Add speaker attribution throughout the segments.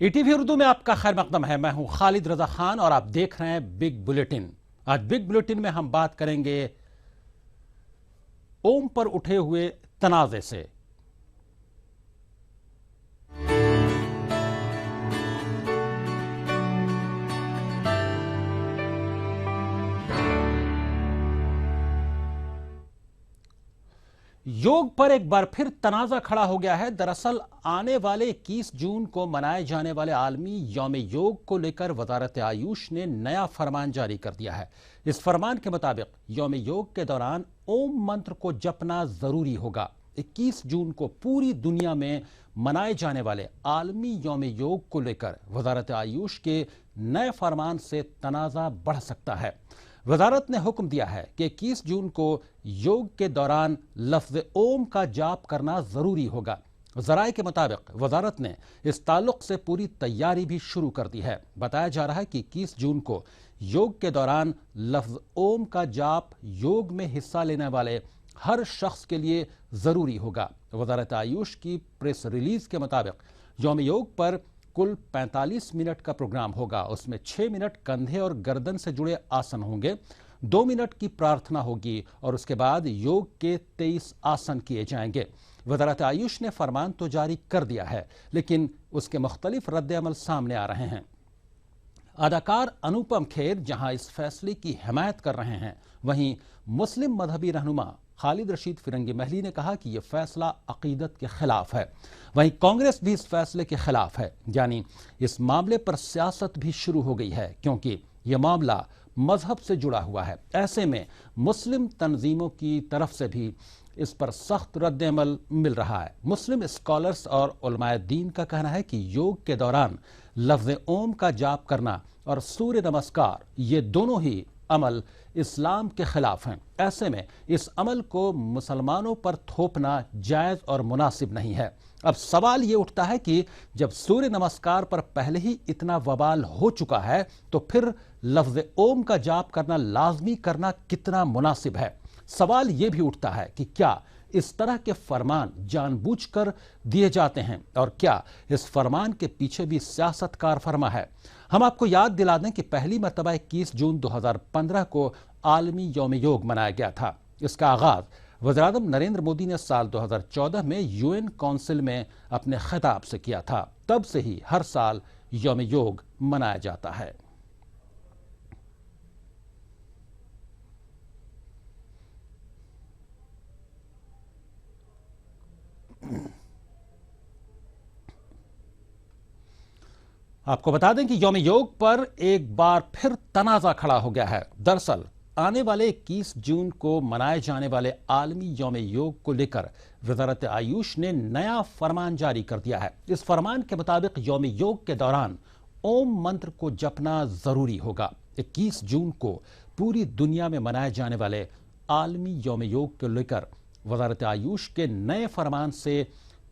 Speaker 1: ETV Urdu में आपका खैर मकदम है। मैं हूं खालिद रजा खान और आप देख रहे हैं बिग बुलेटिन। आज बिग बुलेटिन में हम बात करेंगे ओम पर उठे हुए तनाजे से। योग पर एक बार फिर तनाजा खड़ा हो गया है। दरअसल आने वाले 21 जून को मनाए जाने वाले आलमी यौम योग को लेकर वजारत आयुष ने नया फरमान जारी कर दिया है। इस फरमान के मुताबिक यौम योग के दौरान ओम मंत्र को जपना जरूरी होगा। 21 जून को पूरी दुनिया में मनाए जाने वाले आलमी यौम योग को लेकर वजारत आयुष के नए फरमान से तनाजा बढ़ सकता है। वजारत ने हुक्म दिया है कि 21 जून को योग के दौरान लफ्ज ओम का जाप करना जरूरी होगा। जराये के मुताबिक वजारत ने इस ताल्लुक से पूरी तैयारी भी शुरू कर दी है। बताया जा रहा है कि 21 जून को योग के दौरान लफ्ज ओम का जाप योग में हिस्सा लेने वाले हर शख्स के लिए जरूरी होगा। वजारत आयुष की प्रेस रिलीज के मुताबिक यौम योग पर कुल 45 मिनट का प्रोग्राम होगा। उसमें 6 मिनट कंधे और गर्दन से जुड़े आसन होंगे, 2 मिनट की प्रार्थना होगी और उसके बाद योग के 23 आसन किए जाएंगे। वजारत आयुष ने फरमान तो जारी कर दिया है, लेकिन उसके मुख्तलिफ रद्द-ए-अमल सामने आ रहे हैं। अदाकार अनुपम खेर जहां इस फैसले की हिमायत कर रहे हैं, वहीं मुस्लिम मजहबी रहनुमा खालिद रशीद फिरंगी महली ने कहा कि यह फैसला अकीदत के खिलाफ है। वहीं कांग्रेस भी इस फैसले के खिलाफ है। यानी इस मामले पर सियासत भी शुरू हो गई है, क्योंकि यह मामला मजहब से जुड़ा हुआ है। ऐसे में मुस्लिम तंजीमों की तरफ से भी इस पर सख्त रद्द-ए-अमल मिल रहा है। मुस्लिम स्कॉलर्स और उलमाए दीन का कहना है कि योग के दौरान लफ्ज ओम का जाप करना और सूर्य नमस्कार ये दोनों ही अमल इस्लाम के खिलाफ हैं। ऐसे में इस अमल को मुसलमानों पर थोपना जायज और मुनासिब नहीं है। अब सवाल ये उठता है कि जब सूर्य नमस्कार पर पहले ही इतना वबाल हो चुका है, तो फिर लफ्ज ओम का जाप करना लाजमी करना कितना मुनासिब है। सवाल ये भी उठता है कि क्या इस तरह के फरमान जानबूझकर दिए जाते हैं और क्या इस फरमान के पीछे भी सियासत कारफरमा है। हम आपको याद दिला दें कि पहली मरतबा 21 जून 2015 को आलमी यौम योग मनाया गया था। इसका आगाज वज़ीर-ए-आज़म नरेंद्र मोदी ने साल 2014 में यूएन काउंसिल में अपने खिताब से किया था। तब से ही हर साल यौम योग मनाया जाता है। आपको बता दें कि यौम योग पर एक बार फिर तनाजा खड़ा हो गया है। दरअसल आने वाले 21 जून को मनाए जाने वाले आलमी यौम योग को लेकर वजारत आयुष ने नया फरमान जारी कर दिया है। इस फरमान के मुताबिक यौम योग के दौरान ओम मंत्र को जपना जरूरी होगा। 21 जून को पूरी दुनिया में मनाए जाने वाले आलमी यौम योग को लेकर वजारत आयुष के नए फरमान से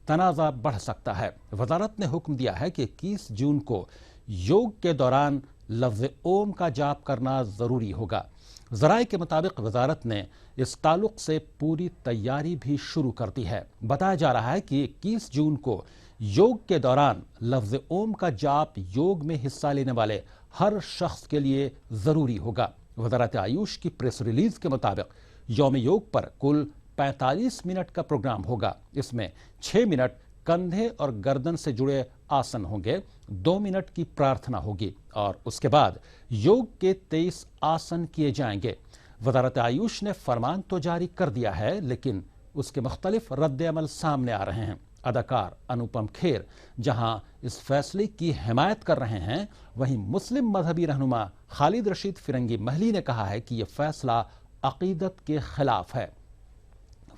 Speaker 1: तनाजा बढ़ सकता है। वजारत ने हुक्म दिया है कि 21 जून को योग के दौरान लफ्ज ओम का जाप करना जरूरी होगा। जराये के मुताबिक वजारत ने इस ताल्लुक से पूरी तैयारी भी शुरू कर दी है। बताया जा रहा है कि 21 जून को योग के दौरान लफ्ज ओम का जाप योग में हिस्सा लेने वाले हर शख्स के लिए जरूरी होगा। वजारत आयुष की प्रेस रिलीज के मुताबिक यौम योग पर कुल 45 मिनट का प्रोग्राम होगा। इसमें 6 मिनट कंधे और गर्दन से जुड़े आसन होंगे, 2 मिनट की प्रार्थना होगी और उसके बाद योग के 23 आसन किए जाएंगे। वजारत आयुष ने फरमान तो जारी कर दिया है, लेकिन उसके मुख्तलिफ रद्द-ए-अमल सामने आ रहे हैं। अदाकार अनुपम खेर जहां इस फैसले की हिमायत कर रहे हैं, वहीं मुस्लिम मजहबी रहनुमा खालिद रशीद फिरंगी महली ने कहा है कि यह फैसला अकीदत के खिलाफ है।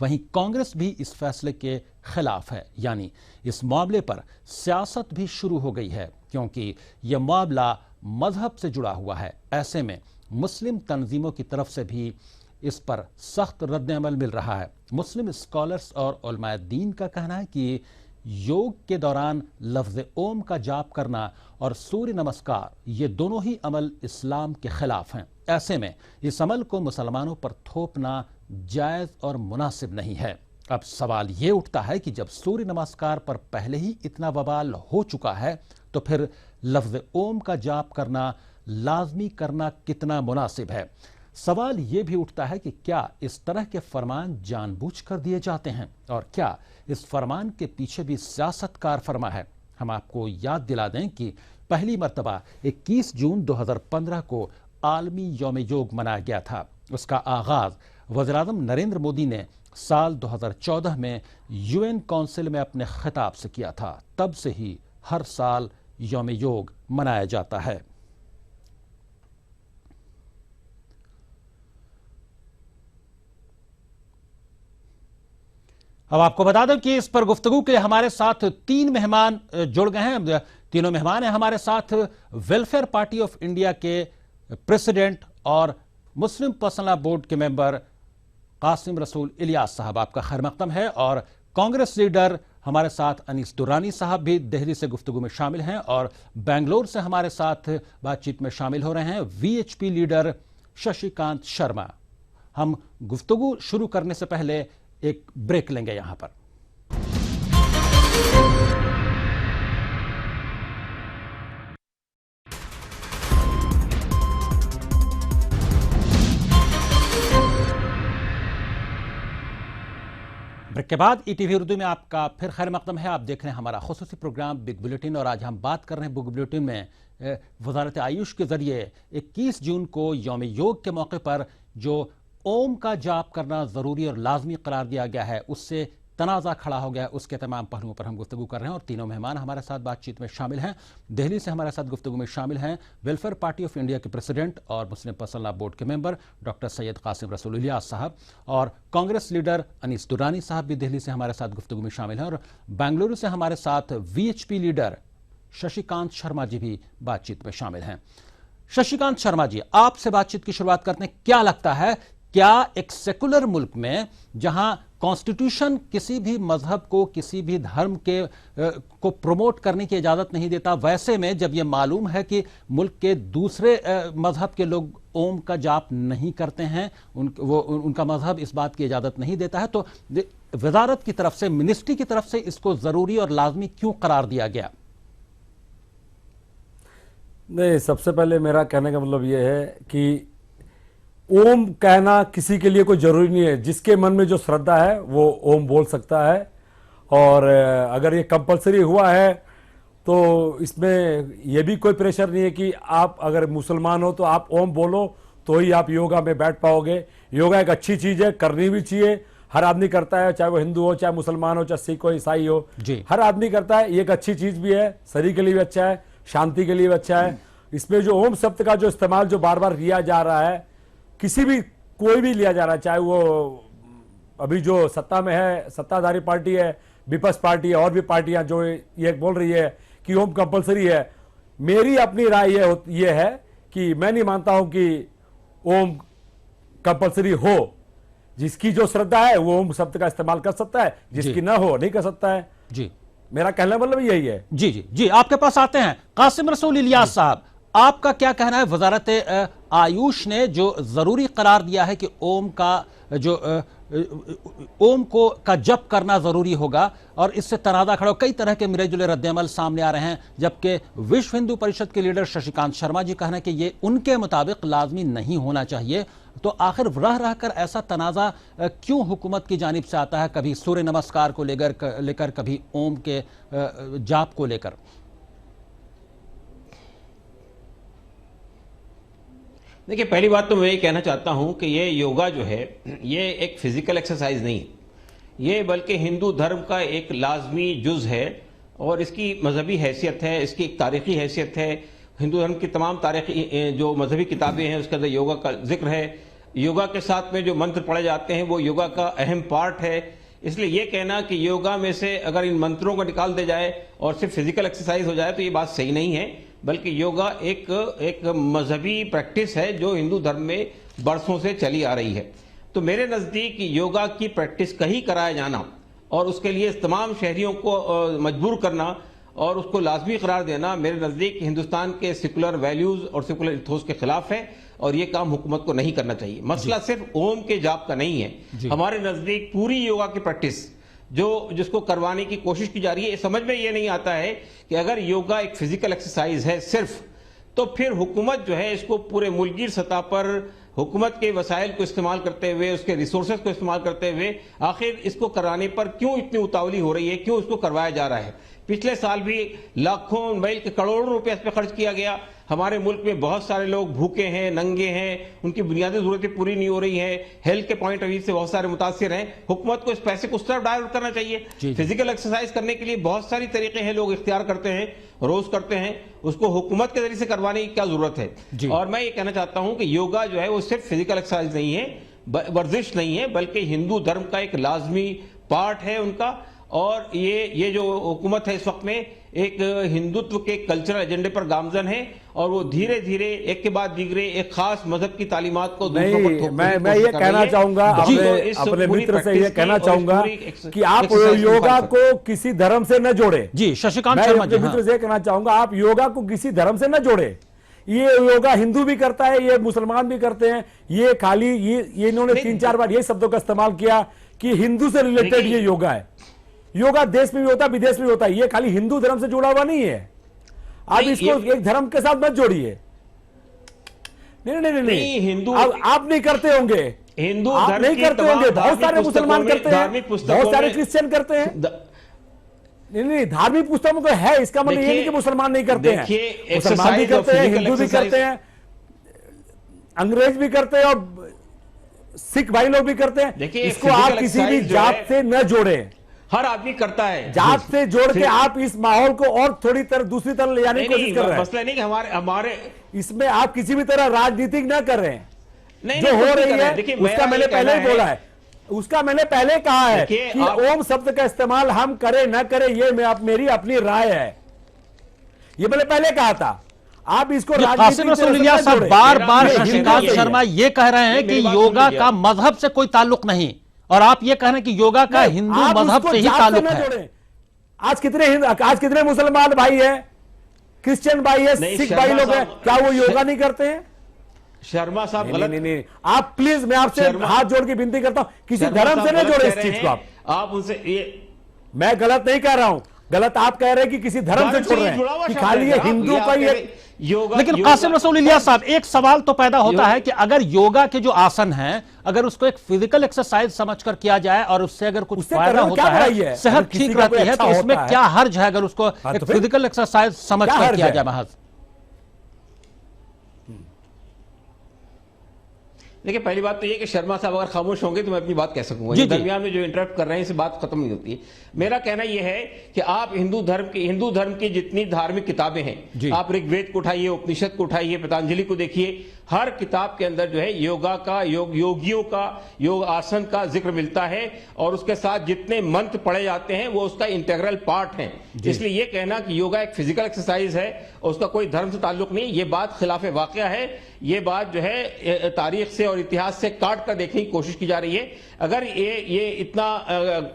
Speaker 1: वहीं कांग्रेस भी इस फैसले के खिलाफ है। यानी इस मामले पर सियासत भी शुरू हो गई है, क्योंकि यह मामला मजहब से जुड़ा हुआ है। ऐसे में मुस्लिम तंजीमों की तरफ से भी इस पर सख्त रद्द-ए-अमल मिल रहा है। मुस्लिम स्कॉलर्स और उलमाए दीन का कहना है कि योग के दौरान लफ्ज ओम का जाप करना और सूर्य नमस्कार ये दोनों ही अमल इस्लाम के खिलाफ हैं। ऐसे में इस अमल को मुसलमानों पर थोपना जायज और मुनासिब नहीं है। अब सवाल ये उठता है कि जब सूर्य नमस्कार पर पहले ही इतना बवाल हो चुका है तो फिर लफ्ज ओम का जाप करना लाजमी करना कितना मुनासिब है। सवाल ये भी उठता है कि क्या इस तरह के फरमान जानबूझकर दिए जाते हैं और क्या इस फरमान के पीछे भी सियासत कारफरमा है। हम आपको याद दिला दें कि पहली मर्तबा 21 जून 2015 को आलमी यौम योग मनाया गया था। उसका आगाज वज़ीर-ए-आज़म नरेंद्र मोदी ने साल 2014 में यूएन काउंसिल में अपने खिताब से किया था। तब से ही हर साल यौम योग मनाया जाता है। अब आपको बता दें कि इस पर गुफ्तगू के लिए हमारे साथ 3 मेहमान जुड़ गए हैं। तीनों मेहमान हैं हमारे साथ वेलफेयर पार्टी ऑफ इंडिया के प्रेसिडेंट और मुस्लिम पर्सनल लॉ बोर्ड के मेंबर कासिम रसूल इलियास साहब, आपका खैर मकदम है। और कांग्रेस लीडर हमारे साथ अनीस दुरानी साहब भी दिल्ली से गुफ्तगू में शामिल हैं और बेंगलोर से हमारे साथ बातचीत में शामिल हो रहे हैं वीएचपी लीडर शशिकांत शर्मा। हम गुफ्तगू शुरू करने से पहले एक ब्रेक लेंगे यहां पर। ब्रेक के बाद ईटीवी उर्दू में आपका फिर खैर मकदम है। आप देख रहे हैं हमारा खुसूसी प्रोग्राम बिग बुलेटिन और आज हम बात कर रहे हैं बिग बुलेटिन में वजारत आयुष के जरिए 21 जून को यौम योग के मौके पर जो ओम का जाप करना ज़रूरी और लाजमी करार दिया गया है उससे तनाज़ा खड़ा हो गया है, उसके तमाम पहलुओं पर हम गुफ्तगू कर रहे हैं। और तीनों मेहमान हमारे साथ बातचीत में शामिल हैं। दिल्ली से हमारे साथ गुफ्तगू में शामिल हैं वेलफेयर पार्टी ऑफ इंडिया के प्रेसिडेंट और मुस्लिम पर्सनल लॉ बोर्ड के मेंबर डॉक्टर सैयद कासिम रसूल इलियास साहब और कांग्रेस लीडर अनीस दुरानी साहब भी दिल्ली से हमारे साथ गुफ्तगू में शामिल हैं। और बेंगलुरु से हमारे साथ वीएचपी लीडर शशिकांत शर्मा जी भी बातचीत में शामिल हैं। शशिकांत शर्मा जी, आपसे बातचीत की शुरुआत करते हैं। क्या लगता है, क्या एक सेकुलर मुल्क में जहां कॉन्स्टिट्यूशन किसी भी मजहब को किसी भी धर्म के को प्रमोट करने की इजाजत नहीं देता, वैसे में जब यह मालूम है कि मुल्क के दूसरे मजहब के लोग ओम का जाप नहीं करते हैं, उनका मजहब इस बात की इजाजत नहीं देता है, तो वजारत की तरफ से, मिनिस्ट्री की तरफ से इसको जरूरी और लाजमी क्यों करार दिया गया?
Speaker 2: नहीं, सबसे पहले मेरा कहने का मतलब यह है कि ओम कहना किसी के लिए कोई जरूरी नहीं है। जिसके मन में जो श्रद्धा है वो ओम बोल सकता है। और अगर ये कंपलसरी हुआ है तो इसमें यह भी कोई प्रेशर नहीं है कि आप अगर मुसलमान हो तो आप ओम बोलो तो ही आप योगा में बैठ पाओगे। योगा एक अच्छी चीज़ है, करनी भी चाहिए। हर आदमी करता है, चाहे वो हिंदू हो, चाहे मुसलमान हो, चाहे सिख हो, ईसाई हो, हर आदमी करता है। ये एक अच्छी चीज़ भी है, शरीर के लिए भी अच्छा है, शांति के लिए भी अच्छा है। इसमें जो ओम शब्द का जो इस्तेमाल जो बार बार किया जा रहा है, किसी भी कोई भी लिया जा रहा है, चाहे वो अभी जो सत्ता में है, सत्ताधारी पार्टी है, विपक्ष पार्टी है, और भी पार्टियां जो ये बोल रही है कि ओम कंपलसरी है। मेरी अपनी राय ये है कि मैं नहीं मानता हूं कि ओम कंपलसरी हो। जिसकी जो श्रद्धा है वो ओम शब्द का इस्तेमाल कर सकता है, जिसकी ना हो नहीं कर सकता है।
Speaker 1: जी,
Speaker 2: मेरा कहना मतलब यही है।
Speaker 1: जी जी जी, आपके पास आते हैं कासिम रसूल इलियास साहब, आपका क्या कहना है? वजारत आयुष ने जो जरूरी करार दिया है कि ओम का जप करना जरूरी होगा और इससे तनाज़ा खड़ा, कई तरह के मिले जुले रद्दअमल सामने आ रहे हैं, जबकि विश्व हिंदू परिषद के लीडर शशिकांत शर्मा जी कहना है कि ये उनके मुताबिक लाजमी नहीं होना चाहिए। तो आखिर रह रहकर ऐसा तनाज़ा क्यों हुकूमत की जानिब से आता है, कभी सूर्य नमस्कार को लेकर कभी ओम के जाप को लेकर?
Speaker 3: देखिए, पहली बात तो मैं ये कहना चाहता हूं कि ये योगा जो है ये एक फिजिकल एक्सरसाइज नहीं है, ये बल्कि हिंदू धर्म का एक लाजमी जुज है और इसकी मजहबी हैसियत है, इसकी एक तारीखी हैसियत है। हिंदू धर्म की तमाम तारीखी जो मजहबी किताबें हैं उसके अंदर योगा का जिक्र है। योगा के साथ में जो मंत्र पढ़े जाते हैं वो योगा का अहम पार्ट है। इसलिए ये कहना कि योगा में से अगर इन मंत्रों को निकाल दिया जाए और सिर्फ फिजिकल एक्सरसाइज हो जाए तो ये बात सही नहीं है, बल्कि योगा एक मजहबी प्रैक्टिस है जो हिंदू धर्म में बरसों से चली आ रही है। तो मेरे नज़दीक योगा की प्रैक्टिस कहीं कराया जाना और उसके लिए तमाम शहरियों को मजबूर करना और उसको लाजमी करार देना मेरे नजदीक हिंदुस्तान के सेकुलर वैल्यूज और सेकुलर इथोस के खिलाफ है, और ये काम हुकूमत को नहीं करना चाहिए। मसला सिर्फ ओम के जाप का नहीं है। हमारे नजदीक पूरी योगा की प्रैक्टिस जिसको करवाने की कोशिश की जा रही है, समझ में ये नहीं आता है कि अगर योगा एक फिजिकल एक्सरसाइज है सिर्फ, तो फिर हुकूमत जो है इसको पूरे मुल्कीर सतह पर हुकूमत के वसाइल को इस्तेमाल करते हुए, उसके रिसोर्सेज को इस्तेमाल करते हुए आखिर इसको कराने पर क्यों इतनी उतावली हो रही है, क्यों इसको करवाया जा रहा है। पिछले साल भी लाखों बल्कि करोड़ों रुपए इस पर खर्च किया गया। हमारे मुल्क में बहुत सारे लोग भूखे हैं, नंगे हैं, उनकी बुनियादी जरूरतें पूरी नहीं हो रही हैं, हेल्थ के पॉइंट ऑफ व्यू से बहुत सारे मुतासिर हैं। हुकूमत को इस पैसे को उस तरफ डायवर्ट करना चाहिए। फिजिकल एक्सरसाइज करने के लिए बहुत सारी तरीके हैं, लोग इख्तियार करते हैं, रोज करते हैं, उसको हुकूमत के जरिए से करवाने की क्या जरूरत है। और मैं ये कहना चाहता हूं कि योगा जो है वो सिर्फ फिजिकल एक्सरसाइज नहीं है, वर्जिश नहीं है, बल्कि हिंदू धर्म का एक लाजमी पार्ट है उनका। और ये जो हुकूमत है इस वक्त में एक हिंदुत्व के कल्चरल एजेंडे पर गामजन है, और वो धीरे धीरे एक के बाद दीगरे एक खास मजहब की तालीमात को
Speaker 2: मैं ये कहना चाहूंगा अपने मित्र से, ये कहना चाहूंगा कि आप योगा को किसी धर्म से न जोड़े।
Speaker 1: जी शशिकांत शर्मा जी,
Speaker 2: मित्र से कहना चाहूंगा आप योगा को किसी धर्म से न जोड़े। ये योगा हिंदू भी करता है, ये मुसलमान भी करते हैं। ये खाली ये इन्होंने 3-4 बार ये शब्दों का इस्तेमाल किया कि हिंदू से रिलेटेड ये योगा है। योगा देश में भी होता है, विदेश में भी होता है। ये खाली हिंदू धर्म से जुड़ा हुआ नहीं है। आप इसको एक धर्म के साथ मत जोड़िए। नहीं,
Speaker 3: हिंदू
Speaker 2: आप नहीं करते होंगे,
Speaker 3: हिंदू
Speaker 2: आप नहीं करते होंगे, बहुत सारे मुसलमान करते हैं, बहुत सारे क्रिश्चियन करते हैं। नहीं, धार्मिक पुस्तकों में है, इसका मतलब ये नहीं कि मुसलमान नहीं करते हैं। मुसलमान भी करते हैं, हिंदू भी करते हैं, अंग्रेज भी करते हैं, और सिख भाई लोग भी करते हैं। इसको आप किसी भी जात से न जोड़े।
Speaker 3: हर आदमी करता है।
Speaker 2: जात से जोड़ के आप इस माहौल को और थोड़ी तरह दूसरी तरह ले जाने की कोशिश कर रहे हैं।
Speaker 3: मसला नहीं कि हमारे
Speaker 2: इसमें आप किसी भी तरह राजनीतिक ना कर रहे हैं।
Speaker 3: नहीं,
Speaker 2: जो हो रही है उसका मैंने पहले ही बोला है, उसका मैंने पहले कहा है कि ओम शब्द का इस्तेमाल हम करें ना करें, ये मेरी अपनी राय है। ये मैंने पहले कहा था। आप इसको
Speaker 1: राजनीतिक बार बार शशिकांत शर्मा ये कह रहे हैं कि योगा का मजहब से कोई ताल्लुक नहीं, और आप ये कह रहे हैं कि योगा का हिंदू मजहब से ही ताल्लुक है।
Speaker 2: आज कितने मुसलमान भाई है, क्रिश्चियन भाई है, सिख भाई लोग हैं, क्या वो योगा नहीं करते हैं?
Speaker 3: शर्मा साहब गलत
Speaker 2: नहीं, आप प्लीज, मैं आपसे हाथ जोड़ के विनती करता हूं, किसी धर्म से नहीं जोड़े इस चीज को। आप
Speaker 3: उनसे ये,
Speaker 2: मैं गलत नहीं कह रहा हूं, गलत आप कह रहे हैं कि किसी धर्म से छोड़ रहे हैं कि खाली ये हिंदू का ही
Speaker 1: योगा। लेकिन कासिम रसूल इलियास साहब, एक सवाल तो पैदा होता है कि अगर योगा के जो आसन हैं, अगर उसको एक फिजिकल एक्सरसाइज समझकर किया जाए और उससे अगर कुछ फायदा होता है, सेहत ठीक रहती है, तो इसमें क्या हर्ज है अगर उसको एक फिजिकल एक्सरसाइज समझकर किया जाए महज?
Speaker 3: देखिए, पहली बात तो ये कि शर्मा साहब अगर खामोश होंगे तो मैं अपनी बात कह सकूंगा। दरमियान में जो इंटरप्ट कर रहे हैं इससे बात खत्म नहीं होती है। मेरा कहना यह है कि आप हिंदू धर्म की जितनी धार्मिक किताबें हैं, आप ऋग्वेद को उठाइए, उपनिषद को उठाइए, पतंजलि को देखिए, हर किताब के अंदर जो है योगा का, योगियों का, योग आसन का जिक्र मिलता है, और उसके साथ जितने मंत्र पढ़े जाते हैं वो उसका इंटीग्रल पार्ट है। इसलिए ये कहना कि योगा एक फिजिकल एक्सरसाइज है और उसका कोई धर्म से ताल्लुक नहीं, ये बात खिलाफ वाक़या है। ये बात जो है तारीख से और इतिहास से काट कर देखने की कोशिश की जा रही है। अगर ये इतना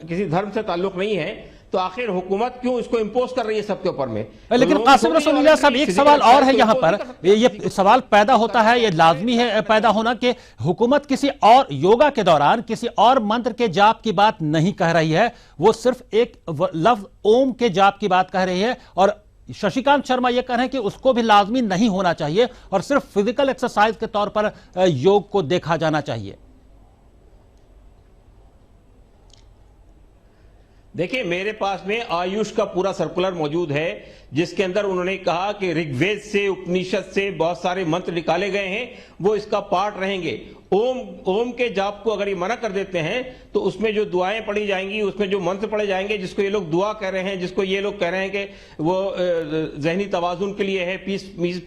Speaker 3: किसी धर्म से ताल्लुक नहीं है तो आखिर हुकूमत क्यों इसको इंपोज कर रही है सबके ऊपर में?
Speaker 1: लेकिन कासिम रसूल इलियास साहब, एक सवाल और है यहाँ पर, ये सवाल पैदा होता है, ये लाजमी है पैदा होना कि हुकूमत किसी और योगा के दौरान किसी और मंत्र के जाप की बात नहीं कह रही है, वो सिर्फ एक लफ्ज ओम के जाप की बात कह रही है। और शशिकांत शर्मा ये कह रहे हैं कि उसको भी लाजमी नहीं होना चाहिए और सिर्फ फिजिकल एक्सरसाइज के तौर पर योग को देखा जाना चाहिए।
Speaker 3: देखिए, मेरे पास में आयुष का पूरा सर्कुलर मौजूद है जिसके अंदर उन्होंने कहा कि ऋग्वेद से, उपनिषद से बहुत सारे मंत्र निकाले गए हैं, वो इसका पार्ट रहेंगे। ओम के जाप को अगर ये मना कर देते हैं तो उसमें जो दुआएं पढ़ी जाएंगी, उसमें जो मंत्र पढ़े जाएंगे, जिसको ये लोग दुआ कह रहे हैं, जिसको ये लोग कह रहे हैं कि वो जहनी तवाजुन के लिए है,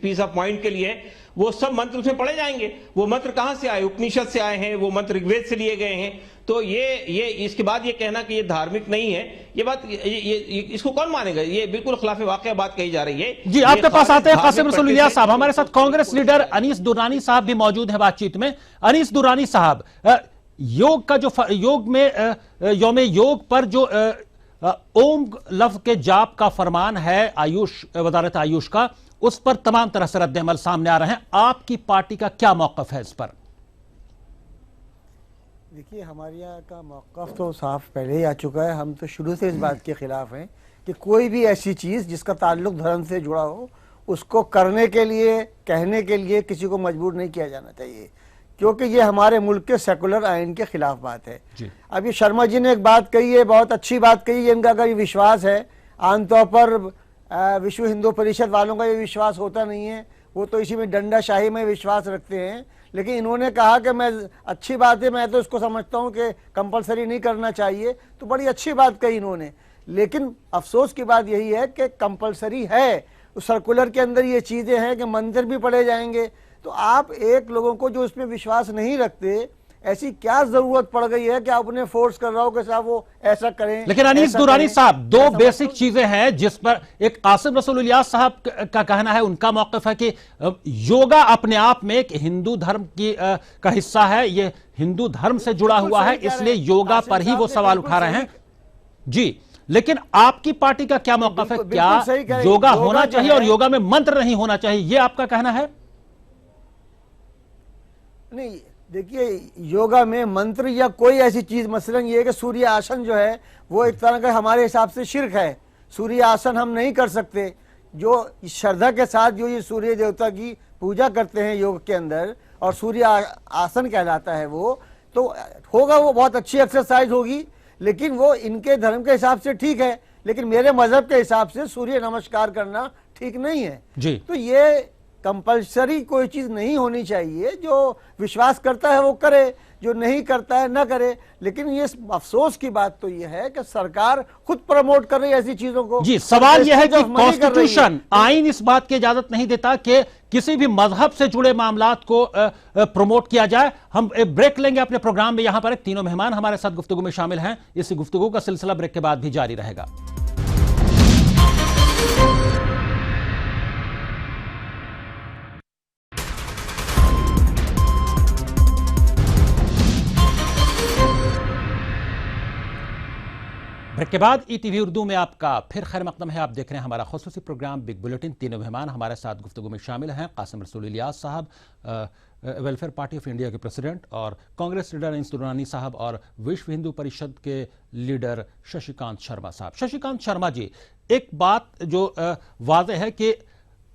Speaker 3: पीस ऑफ माइंड के लिए, वो सब मंत्र उसमें पढ़े जाएंगे। वो मंत्र कहां से आए? उपनिषद से आए हैं, वो मंत्र ऋग्वेद से लिए गए हैं। तो ये इसके बाद ये कहना कि ये धार्मिक नहीं है, ये बात इसको कौन मानेगा? ये बिल्कुल खिलाफ वाक़या बात कही जा रही है।
Speaker 1: जी, आपके पास आते हैं कासिम रसूल इलियास साहब। हमारे साथ कांग्रेस लीडर अनीस दुरानी साहब भी मौजूद हैं बातचीत में। अनीस दुरानी साहब, योग का जो योग में यौम योग पर जो ओम लफ्ज के जाप का फरमान है आयुष, वजारत आयुष का, उस पर तमाम तरह से रद्द अमल सामने आ रहे हैं। आपकी पार्टी का क्या मौकफ है इस पर?
Speaker 4: देखिए, हमारे यहाँ का मौक़िफ़ तो साफ पहले ही आ चुका है। हम तो शुरू से इस बात के ख़िलाफ़ हैं कि कोई भी ऐसी चीज़ जिसका ताल्लुक़ धर्म से जुड़ा हो उसको करने के लिए, कहने के लिए किसी को मजबूर नहीं किया जाना चाहिए, क्योंकि ये हमारे मुल्क के सेकुलर आइन के ख़िलाफ़ बात है। अब ये शर्मा जी ने एक बात कही है, बहुत अच्छी बात कही है। इनका अगर ये विश्वास है, आमतौर पर विश्व हिंदू परिषद वालों का ये विश्वास होता नहीं है, वो तो इसी में डंडाशाही में विश्वास रखते हैं। लेकिन इन्होंने कहा कि मैं, अच्छी बात है, मैं तो इसको समझता हूँ कि कंपलसरी नहीं करना चाहिए, तो बड़ी अच्छी बात कही इन्होंने। लेकिन अफसोस की बात यही है कि कंपलसरी है, उस सर्कुलर के अंदर ये चीज़ें हैं कि मंदिर भी पढ़े जाएंगे। तो आप एक लोगों को जो इसमें विश्वास नहीं रखते, ऐसी क्या जरूरत पड़ गई है कि आप उन्हें फोर्स कर रहा हो कि साहब वो ऐसा करें।
Speaker 1: लेकिन अनीस दुरानी साहब, दो बेसिक चीजें हैं जिस पर एक कासिम रसूल इलियास साहब का कहना है, उनका मौकफ है कि योगा अपने आप में एक हिंदू धर्म की का हिस्सा है, ये हिंदू धर्म से जुड़ा हुआ है, इसलिए योगा पर ही वो सवाल उठा रहे हैं जी। लेकिन आपकी पार्टी का क्या मौकफ है? क्या योगा होना चाहिए और योगा में मंत्र नहीं होना चाहिए, ये आपका कहना है?
Speaker 4: नहीं, देखिए, योगा में मंत्र या कोई ऐसी चीज, मसलन ये है कि सूर्य आसन जो है वो एक तरह का हमारे हिसाब से शिर्क है। सूर्य आसन हम नहीं कर सकते। जो श्रद्धा के साथ जो ये सूर्य देवता की पूजा करते हैं योग के अंदर, और सूर्य आसन कहलाता है वो, तो होगा, वो बहुत अच्छी एक्सरसाइज होगी। लेकिन वो इनके धर्म के हिसाब से ठीक है, लेकिन मेरे मजहब के हिसाब से सूर्य नमस्कार करना ठीक नहीं है
Speaker 1: जी।
Speaker 4: तो ये कंपलसरी कोई चीज़ नहीं होनी चाहिए। जो विश्वास करता है वो करे, जो नहीं करता है ना करे। लेकिन ये अफसोस की बात तो ये है कि सरकार खुद प्रमोट कर रही है ऐसी चीजों को।
Speaker 1: जी, सवाल यह है कि कॉन्स्टिट्यूशन, आइन इस बात की इजाजत नहीं देता कि किसी भी मजहब से जुड़े मामलात को प्रमोट किया जाए। हम ब्रेक लेंगे अपने प्रोग्राम में। यहां पर एक तीनों मेहमान हमारे साथ गुफ्तगू में शामिल हैं। इस गुफ्तगू का सिलसिला ब्रेक के बाद भी जारी रहेगा। ब्रेक के बाद ईटीवी उर्दू में आपका फिर खैर मकदम है। आप देख रहे हैं हमारा खुसूसी प्रोग्राम बिग बुलेटिन। तीनों मेहमान हमारे साथ गुफ्तगू में शामिल हैं। कासिम रसूल इलियास साहब, वेलफेयर पार्टी ऑफ इंडिया के प्रेसिडेंट, और कांग्रेस लीडर अनीस दुरानी साहब, और विश्व हिंदू परिषद के लीडर शशिकांत शर्मा साहब। शशिकांत शर्मा जी, एक बात जो वाज़ेह है कि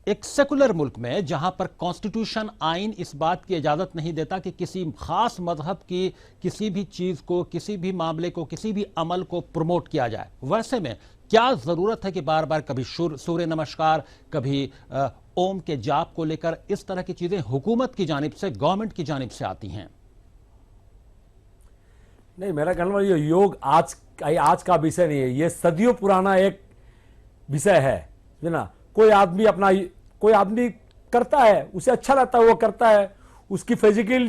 Speaker 1: एक सेकुलर मुल्क में जहां पर कॉन्स्टिट्यूशन, आइन इस बात की इजाज़त नहीं देता कि किसी खास मजहब की किसी भी चीज़ को, किसी भी मामले को, किसी भी अमल को प्रमोट किया जाए, वैसे में क्या ज़रूरत है कि बार बार कभी सूर्य नमस्कार, कभी ओम के जाप को लेकर इस तरह की चीज़ें हुकूमत की जानिब से, गवर्नमेंट की जानिब से आती हैं?
Speaker 2: नहीं, मेरा कहना ये योग आज का विषय नहीं है, ये सदियों पुराना एक विषय है ना। कोई आदमी करता है, उसे अच्छा लगता है, वो करता है। उसकी फिजिकली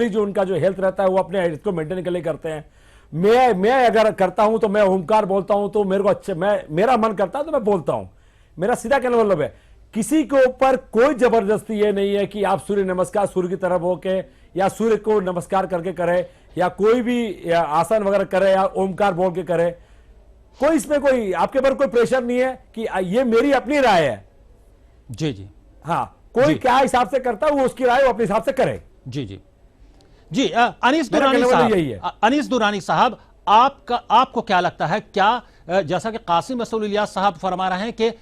Speaker 2: जो उनका जो हेल्थ रहता है, वो अपने हेल्थ को मेंटेन के लिए करते हैं। मैं अगर करता हूं तो मैं ओमकार बोलता हूं तो मेरे को अच्छा, मेरा मन करता है तो मैं बोलता हूं। मेरा सीधा कहने मतलब है, किसी के ऊपर कोई जबरदस्ती ये नहीं है कि आप सूर्य नमस्कार सूर्य की तरफ होके या सूर्य को नमस्कार करके करे, या कोई भी आसन वगैरह करे, या ओमकार बोल के करे। कोई इसमें कोई आपके ऊपर कोई प्रेशर नहीं है कि ये मेरी अपनी राय है।
Speaker 1: जी जी,
Speaker 2: हाँ, कोई क्या हिसाब से करता है वो उसकी राय वो अपने हिसाब से करे।
Speaker 1: जी जी जी। अनीस दुरानी साहब, आपको क्या लगता है, क्या जैसा कि कासिम रसूल इलियास साहब फरमा रहे हैं कि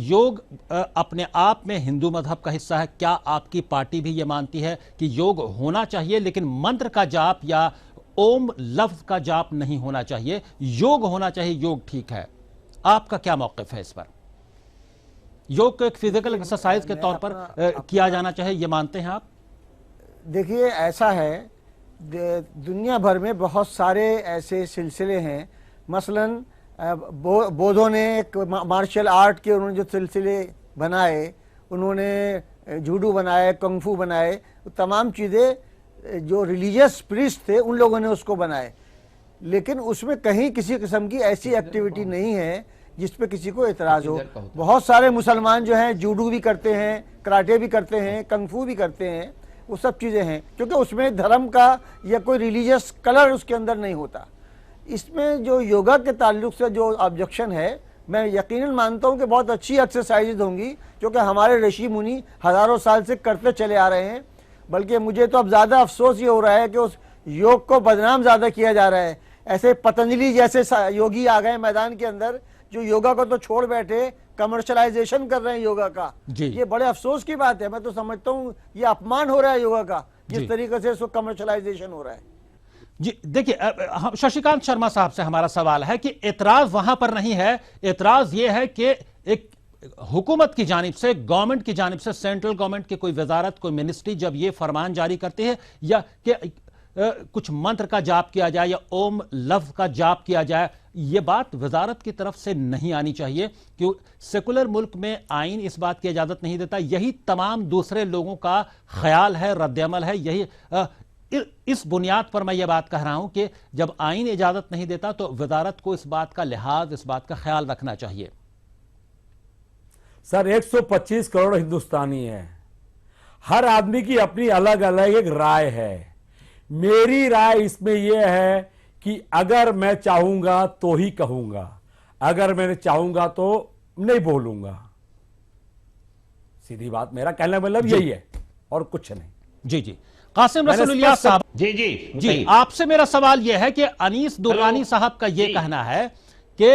Speaker 1: योग अपने आप में हिंदू मजहब का हिस्सा है, क्या आपकी पार्टी भी यह मानती है कि योग होना चाहिए लेकिन मंत्र का जाप या ओम लफ्ज का जाप नहीं होना चाहिए, योग होना चाहिए, योग ठीक है? आपका क्या मौक़िफ़ है इस पर? योग को एक फिजिकल एक्सरसाइज के तौर पर किया जाना चाहिए, ये मानते हैं आप?
Speaker 4: देखिए, ऐसा है, दुनिया भर में बहुत सारे ऐसे सिलसिले हैं। मसलन बौद्धों ने एक मार्शल आर्ट के उन्होंने जो सिलसिले बनाए, उन्होंने जूडो बनाए, कंगफू बनाए, तमाम चीज़ें जो रिलीजियस प्रीस्ट थे उन लोगों ने उसको बनाए। लेकिन उसमें कहीं किसी किस्म की ऐसी एक्टिविटी नहीं है जिस पे किसी को एतराज़ हो। बहुत सारे मुसलमान जो हैं जूडो भी करते हैं, कराटे भी करते हैं, कंगफू भी करते हैं, वो सब चीज़ें हैं, क्योंकि उसमें धर्म का या कोई रिलीजियस कलर उसके अंदर नहीं होता। इसमें जो योगा के ताल्लुक से जो ऑब्जेक्शन है, मैं यकीनन मानता हूँ कि बहुत अच्छी एक्सरसाइज होंगी जो कि हमारे ऋषि मुनि हज़ारों साल से करते चले आ रहे हैं। बल्कि मुझे तो अब ज़्यादा अफसोस ये हो रहा है कि उस योग को बदनाम ज़्यादा किया जा रहा है। ऐसे पतंजलि जैसे योगी आ गए मैदान के अंदर जो योगा को तो छोड़ बैठे कमर्शलाइजेशन कर रहे हैं योगा का। ये बड़े अफसोस की बात है। मैं तो समझता हूँ ये अपमान हो रहा है योगा का, जिस तरीके से इसको कमर्शलाइजेशन हो रहा है।
Speaker 1: जी देखिए, शशिकांत शर्मा साहब से हमारा सवाल है कि एतराज वहां पर नहीं है, एतराज यह है कि एक हुकूमत की जानिब से, गवर्नमेंट की जानिब से, सेंट्रल गवर्नमेंट की कोई वजारत, कोई मिनिस्ट्री जब यह फरमान जारी करती है या कि कुछ मंत्र का जाप किया जाए या ओम लफ्ज का जाप किया जाए, यह बात वजारत की तरफ से नहीं आनी चाहिए। क्यों? सेकुलर मुल्क में आइन इस बात की इजाजत नहीं देता। यही तमाम दूसरे लोगों का ख्याल है, रद्द-ए-अमल है। यही इस बुनियाद पर मैं यह बात कह रहा हूं कि जब आइन इजाजत नहीं देता तो वजारत को इस बात का लिहाज, इस बात का ख्याल रखना चाहिए।
Speaker 2: सर 125 करोड़ हिंदुस्तानी हैं, हर आदमी की अपनी अलग अलग एक राय है। मेरी राय इसमें यह है कि अगर मैं चाहूंगा तो ही कहूंगा, अगर मैंने चाहूंगा तो नहीं बोलूंगा। सीधी बात, मेरा कहने का मतलब यही है और कुछ नहीं।
Speaker 1: जी जी, कासिम रसूल इलियास साहब,
Speaker 3: जी
Speaker 1: आपसे मेरा सवाल यह है कि अनीस दुर्रानी साहब का यह कहना है कि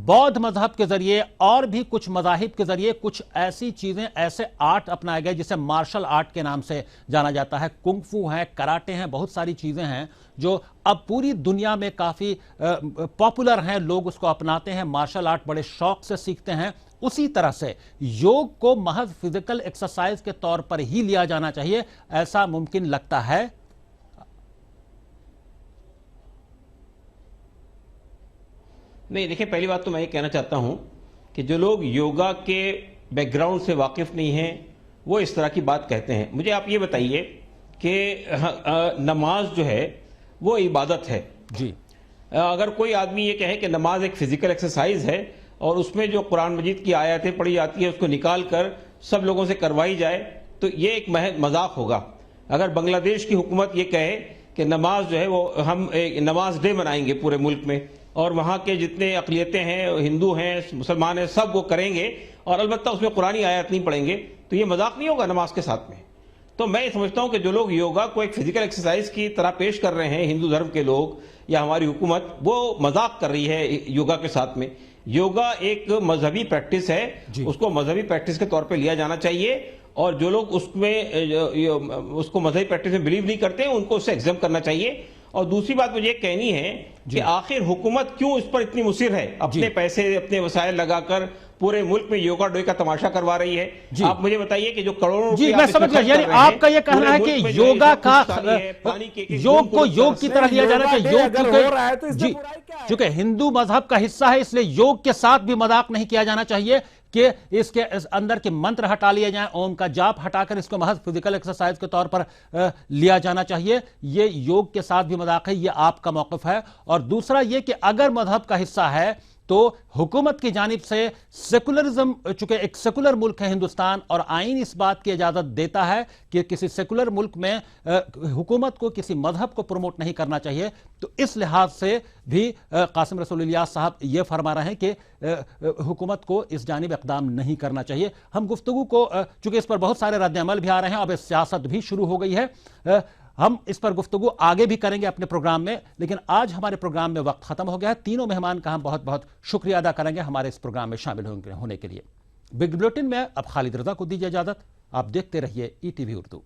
Speaker 1: बौद्ध मजहब के जरिए और भी कुछ मजाहिब के जरिए कुछ ऐसी चीजें, ऐसे आर्ट अपनाए गए जिसे मार्शल आर्ट के नाम से जाना जाता है। कुंग-फू है, कराटे हैं, बहुत सारी चीजें हैं जो अब पूरी दुनिया में काफी पॉपुलर हैं, लोग उसको अपनाते हैं, मार्शल आर्ट बड़े शौक से सीखते हैं। उसी तरह से योग को महज फिजिकल एक्सरसाइज के तौर पर ही लिया जाना चाहिए, ऐसा मुमकिन लगता है?
Speaker 3: नहीं, देखिए, पहली बात तो मैं ये कहना चाहता हूं कि जो लोग योगा के बैकग्राउंड से वाकिफ नहीं हैं वो इस तरह की बात कहते हैं। मुझे आप ये बताइए कि नमाज जो है वो इबादत है
Speaker 1: जी।
Speaker 3: अगर कोई आदमी ये कहे कि नमाज एक फिजिकल एक्सरसाइज है और उसमें जो कुरान मजीद की आयतें पढ़ी जाती है उसको निकाल कर सब लोगों से करवाई जाए तो ये एक महज मजाक होगा। अगर बांग्लादेश की हुकूमत ये कहे कि नमाज जो है वो हम नमाज डे मनाएंगे पूरे मुल्क में और वहाँ के जितने अक़लियतें हैं, हिंदू हैं, मुसलमान हैं, सब वो करेंगे और अलबत्ता उसमें कुरानी आयत नहीं पढ़ेंगे, तो ये मजाक नहीं होगा नमाज के साथ में। तो मैं समझता हूं कि जो लोग योगा को एक फिजिकल एक्सरसाइज की तरह पेश कर रहे हैं, हिंदू धर्म के लोग या हमारी हुकूमत, वो मजाक कर रही है योगा के साथ में। योगा एक मजहबी प्रैक्टिस है, उसको मजहबी प्रैक्टिस के तौर पे लिया जाना चाहिए और जो लोग उसमें उसको मजहबी प्रैक्टिस में बिलीव नहीं करते उनको उससे एग्जाम करना चाहिए। और दूसरी बात मुझे कहनी है कि आखिर हुकूमत क्यों इस पर इतनी मुसिर है, अपने पैसे, अपने वसाइल लगाकर पूरे मुल्क में योगा डे का तमाशा करवा रही है। आप मुझे बताइए कि जो करोड़ों
Speaker 1: जी, मैं समझ गया, यानी आपका यह कहना है कि योगा का योग को योग की तरह लिया जाना चाहिए। योग चूंकि हिंदू मजहब का हिस्सा है इसलिए योग के साथ भी मजाक नहीं किया जाना चाहिए कि इसके अंदर के मंत्र हटा लिए जाएं, ओम का जाप हटाकर इसको महज फिजिकल एक्सरसाइज के तौर पर लिया जाना चाहिए। ये योग के साथ भी मजाक है, ये आपका मौक़िफ़ है। और दूसरा ये कि अगर मजहब का हिस्सा है तो हुकूमत की जानिब से सेकुलरिज्म, चूंकि एक सेकुलर मुल्क है हिंदुस्तान और आइन इस बात की इजाजत देता है कि किसी सेकुलर मुल्क में हुकूमत को किसी मजहब को प्रमोट नहीं करना चाहिए, तो इस लिहाज से भी कासिम रसूल इलियास साहब ये फरमा रहे हैं कि हुकूमत को इस जानिब इक़दाम नहीं करना चाहिए। हम गुफ्तगू को, चूंकि इस पर बहुत सारे रद्द-ए-अमल भी आ रहे हैं, अब सियासत भी शुरू हो गई है, हम इस पर गुफ्तगू आगे भी करेंगे अपने प्रोग्राम में, लेकिन आज हमारे प्रोग्राम में वक्त खत्म हो गया है। तीनों मेहमान का हम बहुत बहुत शुक्रिया अदा करेंगे हमारे इस प्रोग्राम में शामिल होने के लिए। बिग बुलेटिन में अब खालिद रजा को दीजिए इजाजत। आप देखते रहिए ETV उर्दू।